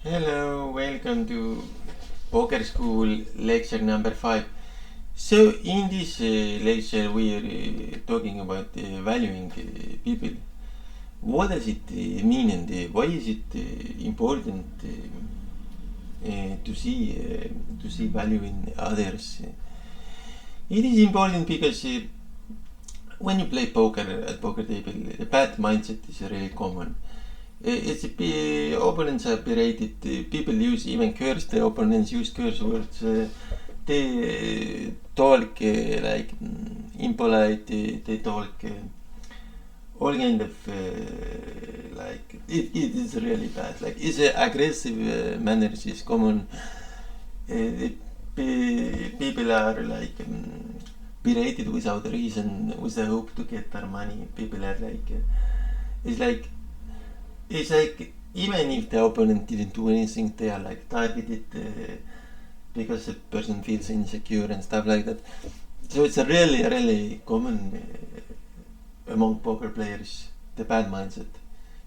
Hello, welcome to PokerSchool lecture number 5. So in this lecture we are talking about valuing people. What does it mean and why is it important to see value in others? It is important because when you play poker at poker table, the bad mindset is really common. It's opponents are berated. People use even curse. The opponents use curse words. They talk like impolite. They talk all kind of like it is really bad. Like it's aggressive manners is common. People are like berated without reason, with the hope to get their money. People are like it's like even if the opponent didn't do anything, they are like targeted because the person feels insecure and stuff like that. So it's a really common among poker players, the bad mindset,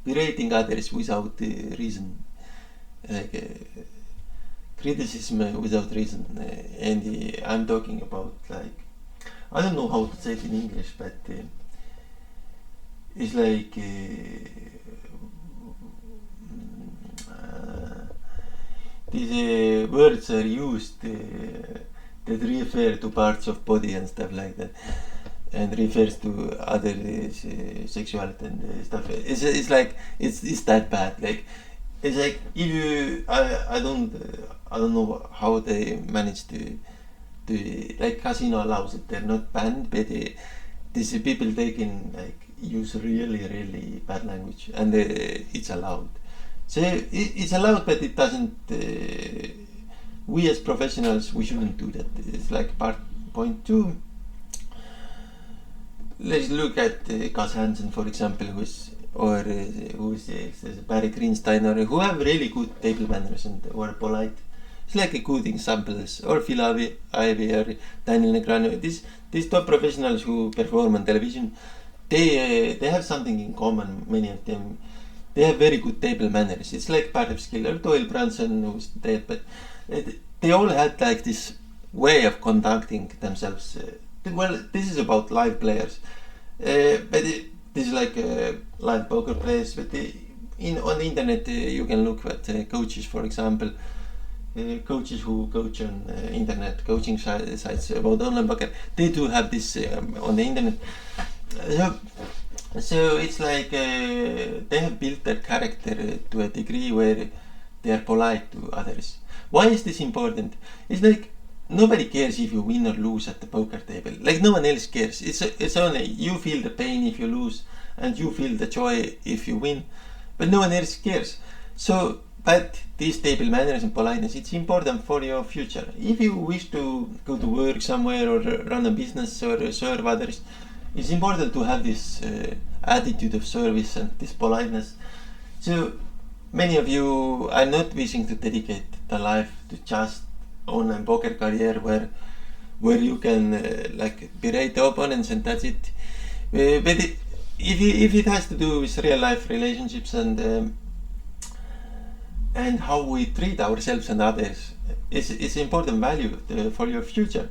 berating others without reason, like criticism without reason. And I'm talking about like I don't know how to say it in English, but it's like. These words are used that refer to parts of body and stuff like that, and refers to other sexuality and stuff. It's like it's that bad. Like it's like if you I don't know how they manage to like casino allows it. They're not banned, but these people they can like use really bad language, and it's allowed. So it's allowed, but it doesn't. We as professionals, we shouldn't do that. It's like point 2. Let's look at Gus Hansen, for example, who's Barry Greenstein, or who have really good table manners and who are polite. It's like a good examples, or Phil Ivey or Daniel Negreanu. These top professionals who perform on television, they have something in common. Many of them. They have very good table manners. It's like part of skill. Or Doyle Brunson, who's dead, but they all had like this way of conducting themselves. Well, this is about live players, but this is like live poker players. But on the internet, you can look at coaches, for example, coaches who coach on internet coaching sites about online poker. They do have this on the internet. So it's like they have built their character to a degree where they are polite to others. Why is this important? It's like nobody cares if you win or lose at the poker table. Like no one else cares. It's only you feel the pain if you lose, and you feel the joy if you win, but no one else cares. So, but these table manners and politeness, it's important for your future. If you wish to go to work somewhere or run a business or serve others, it's important to have this attitude of service and this politeness. So many of you are not wishing to dedicate their life to just online poker career where you can like berate the opponents and that's it. But if it has to do with real life relationships and how we treat ourselves and others, it's important value for your future.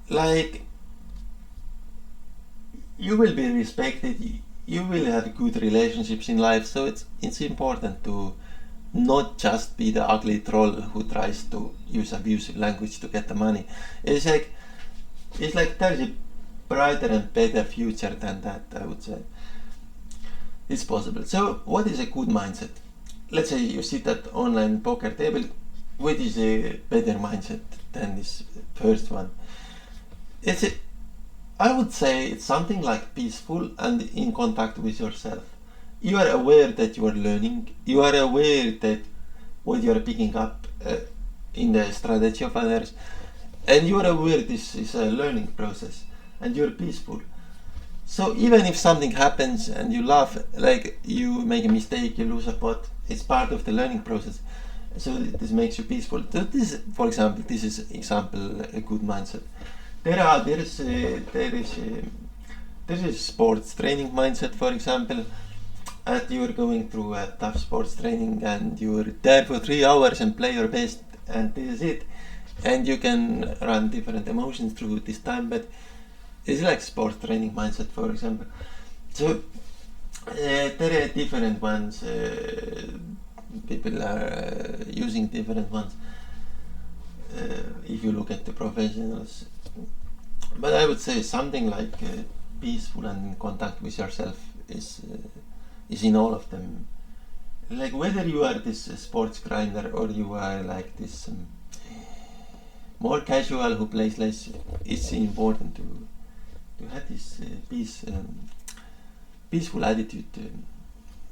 Like you will be respected, you will have good relationships in life, so it's important to not just be the ugly troll who tries to use abusive language to get the money. It's like there's a brighter and better future than that, I would say. It's possible. So what is a good mindset? Let's say you sit at online poker table. What is a better mindset than this first one? I would say it's something like peaceful and in contact with yourself. You are aware that you are learning. You are aware that what you are picking up in the strategy of others, and you are aware this is a learning process, and you're peaceful. So even if something happens and you laugh, like you make a mistake, you lose a pot, it's part of the learning process. So this makes you peaceful. So this, for example, this is example a good mindset. There is a sports training mindset, for example. and you're going through a tough sports training and you're there for 3 hours and play your best and this is it, and you can run different emotions through this time, but it's like sports training mindset, for example. So there are different ones, people are using different ones if you look at the professionals, but I would say something like peaceful and in contact with yourself is in all of them. Like whether you are this sports grinder or you are like this more casual who plays less, it's important to have this peaceful attitude,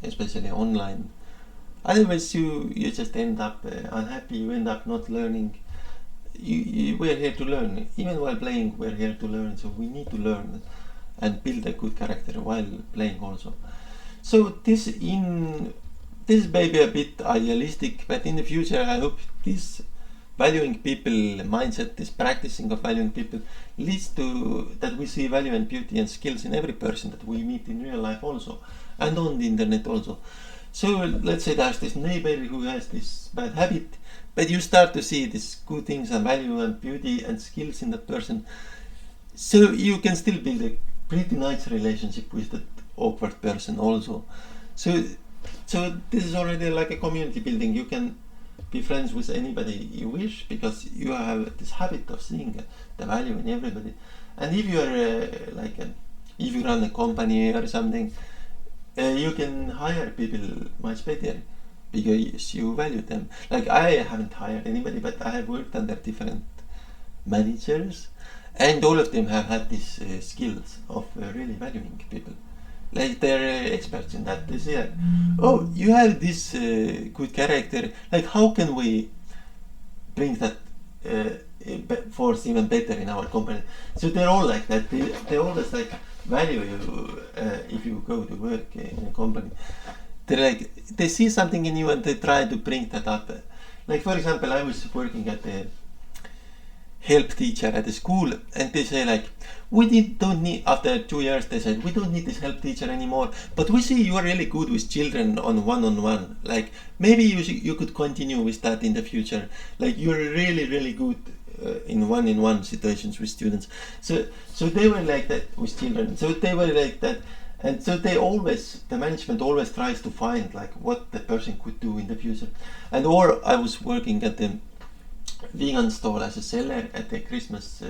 especially online. Otherwise, you just end up unhappy. You end up not learning. We're here to learn. Even while playing, we're here to learn. So we need to learn and build a good character while playing also. So this may be a bit idealistic, but in the future I hope this valuing people mindset, this practicing of valuing people, leads to that we see value and beauty and skills in every person that we meet in real life also, and on the internet also. So let's say there's this neighbor who has this bad habit, but you start to see these good things and value and beauty and skills in that person. So you can still build a pretty nice relationship with that awkward person also. So this is already like a community building. You can be friends with anybody you wish because you have this habit of seeing the value in everybody. And if you are if you run a company or something, you can hire people much better because you value them. Like I haven't hired anybody, but I have worked under different managers, and all of them have had these skills of really valuing people. Like they're experts in that. They say, like, "Oh, you have this good character. Like, how can we bring that force even better in our company?" So they're all like that. They always like value you if you go to work in a company. They see something in you and they try to bring that up. Like for example, I was working at the help teacher at the school, and they say like, don't need, after 2 years they said, we don't need this help teacher anymore, but we see you are really good with children on one-on-one, like maybe you could continue with that in the future, like you're really good in one-on-one situations with students. So they were like that with children, so they were like that, and so the management always tries to find like what the person could do in the future. And or I was working at the vegan stall as a seller at the Christmas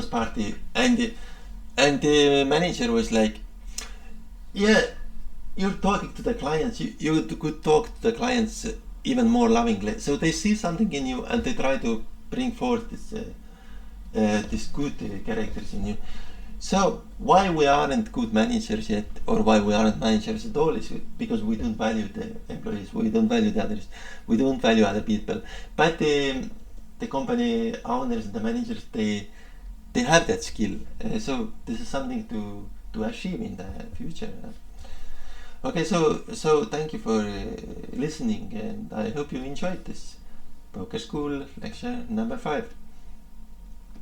party, and the manager was like, yeah, you're talking to the clients, you could talk to the clients even more lovingly. So they see something in you and they try to bring forth this good characters in you. So why we aren't good managers yet, or why we aren't managers at all, is because we don't value the employees, we don't value the others, we don't value other people. But the company owners and the managers, they have that skill. So this is something to achieve in the future. Okay, so thank you for listening, and I hope you enjoyed this PokerSchool lecture number 5.